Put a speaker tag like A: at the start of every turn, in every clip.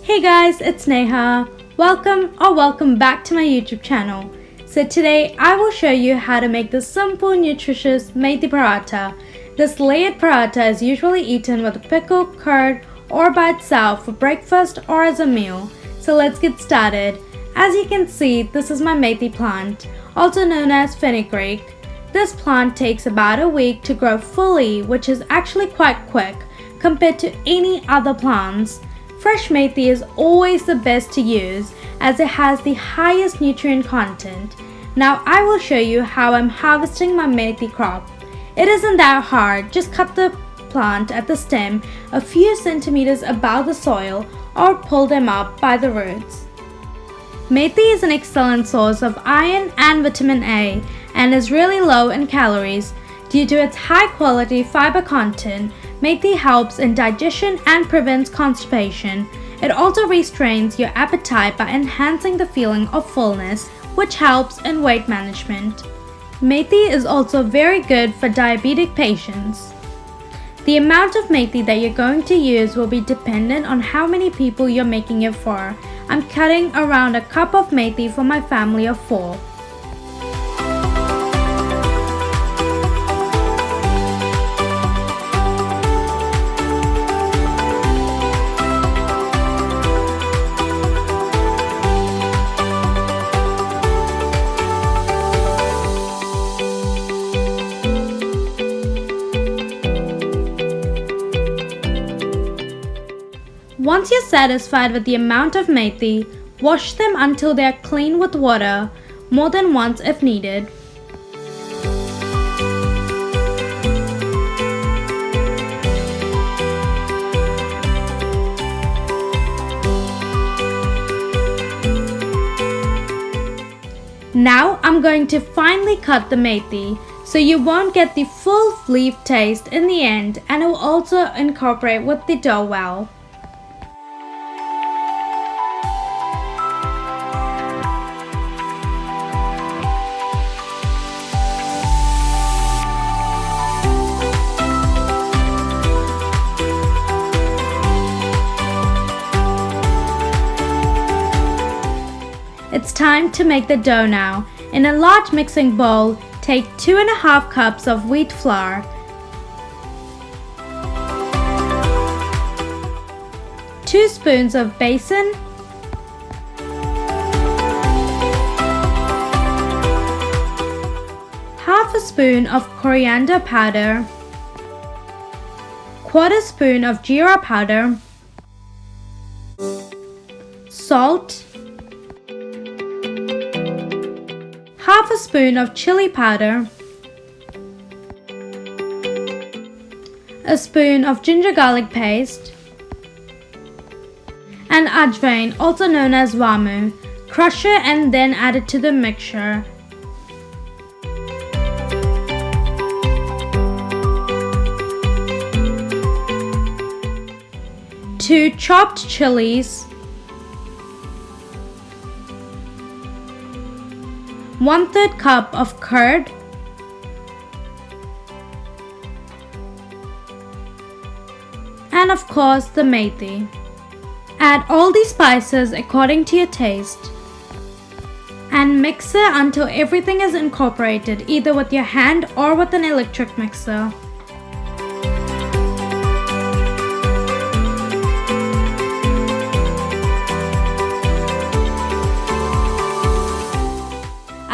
A: Hey guys, it's Neha. Welcome back to my YouTube channel. So today I will show you how to make this simple nutritious Methi Paratha. This layered paratha is usually eaten with a pickle, curd or by itself for breakfast or as a meal. So let's get started. As you can see, this is my Methi plant, also known as fenugreek. This plant takes about a week to grow fully, which is actually quite quick compared to any other plants. Fresh methi is always the best to use as it has the highest nutrient content. Now I will show you how I'm harvesting my methi crop. It isn't that hard, just cut the plant at the stem a few centimeters above the soil or pull them up by the roots. Methi is an excellent source of iron and vitamin A and is really low in calories. Due to its high quality fiber content, methi helps in digestion and prevents constipation. It also restrains your appetite by enhancing the feeling of fullness, which helps in weight management. Methi is also very good for diabetic patients. The amount of methi that you're going to use will be dependent on how many people you're making it for. I'm cutting around a cup of methi for my family of 4. Once you're satisfied with the amount of methi, wash them until they are clean with water, more than once if needed. Now I'm going to finely cut the methi so you won't get the full leaf taste in the end, and it will also incorporate with the dough well. It's time to make the dough now. In a large mixing bowl, take 2.5 cups of wheat flour, 2 spoons of besan, half a spoon of coriander powder, 1/4 spoon of jeera powder, salt, half a spoon of chili powder, a spoon of ginger garlic paste, and ajwain, also known as vamu. Crush it and then add it to the mixture. 2 chopped chilies, 1/3 cup of curd, and of course the methi. Add all the spices according to your taste and mix it until everything is incorporated, either with your hand or with an electric mixer.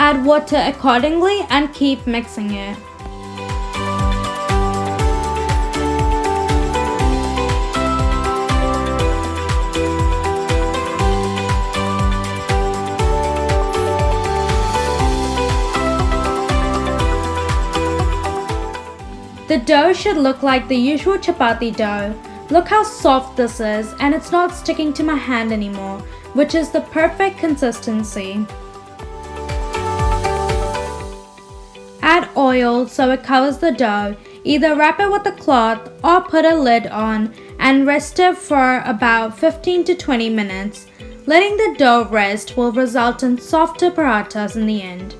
A: Add water accordingly and keep mixing it. The dough should look like the usual chapati dough. Look how soft this is, and it's not sticking to my hand anymore, which is the perfect consistency. Add oil so it covers the dough. Either wrap it with a cloth or put a lid on and rest it for about 15 to 20 minutes. Letting the dough rest will result in softer parathas in the end.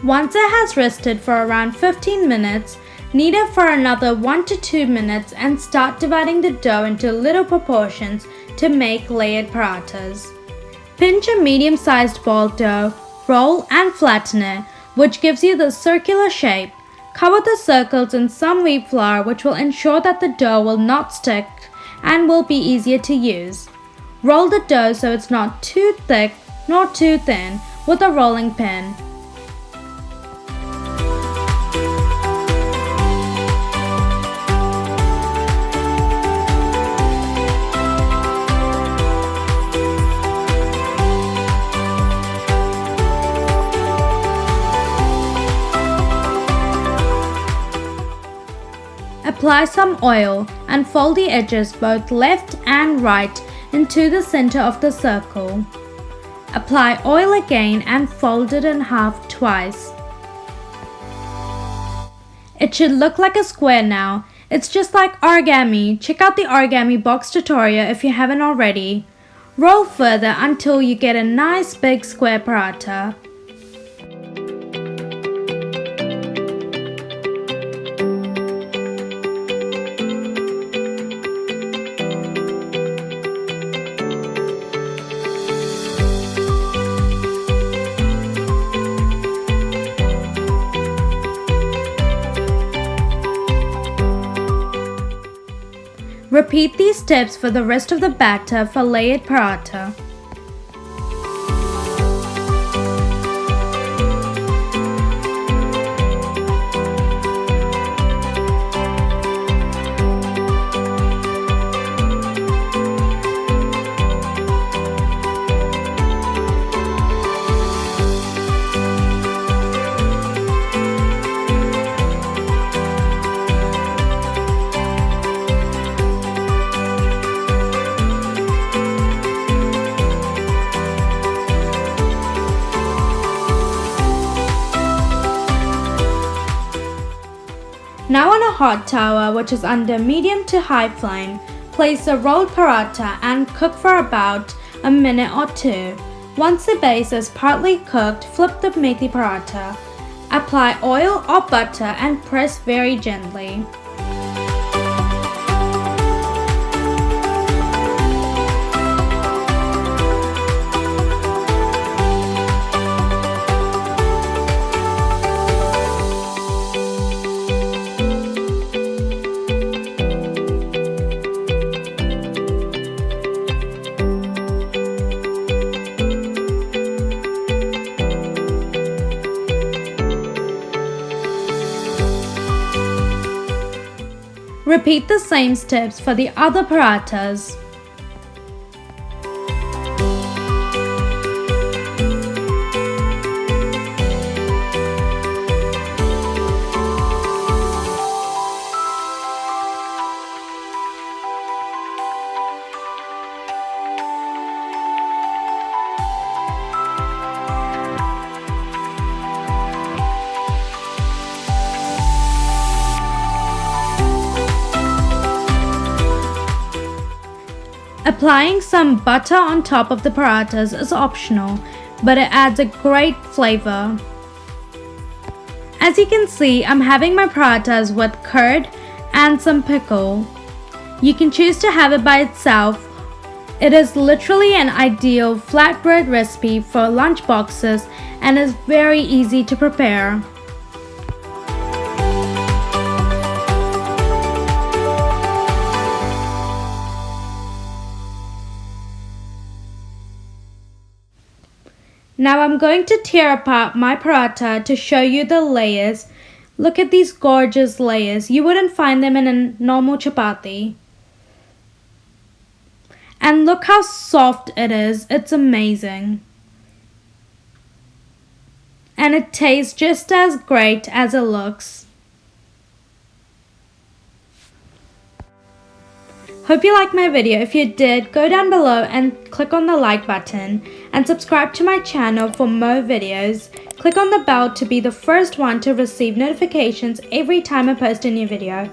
A: Once it has rested for around 15 minutes, Knead it for another 1 to 2 minutes and start dividing the dough into little proportions to make layered parathas. Pinch a medium-sized ball dough, roll and flatten it, which gives you the circular shape. Cover the circles in some wheat flour, which will ensure that the dough will not stick and will be easier to use. Roll the dough so it's not too thick nor too thin with a rolling pin. Apply some oil and fold the edges both left and right into the center of the circle. Apply oil again and fold it in half twice. It should look like a square now. It's just like origami. Check out the origami box tutorial if you haven't already. Roll further until you get a nice big square paratha. Repeat these steps for the rest of the batter for layered paratha. Now on a hot tower which is under medium to high flame, place the rolled paratha and cook for about a minute or two. Once the base is partly cooked, flip the methi paratha. Apply oil or butter and press very gently. Repeat the same steps for the other parathas. Applying some butter on top of the parathas is optional, but it adds a great flavor. As you can see, I'm having my parathas with curd and some pickle. You can choose to have it by itself. It is literally an ideal flatbread recipe for lunch boxes and is very easy to prepare. Now I'm going to tear apart my paratha to show you the layers. Look at these gorgeous layers. You wouldn't find them in a normal chapati. And look how soft it is. It's amazing. And it tastes just as great as it looks. Hope you liked my video. If you did, go down below and click on the like button and subscribe to my channel for more videos. Click on the bell to be the first one to receive notifications every time I post a new video.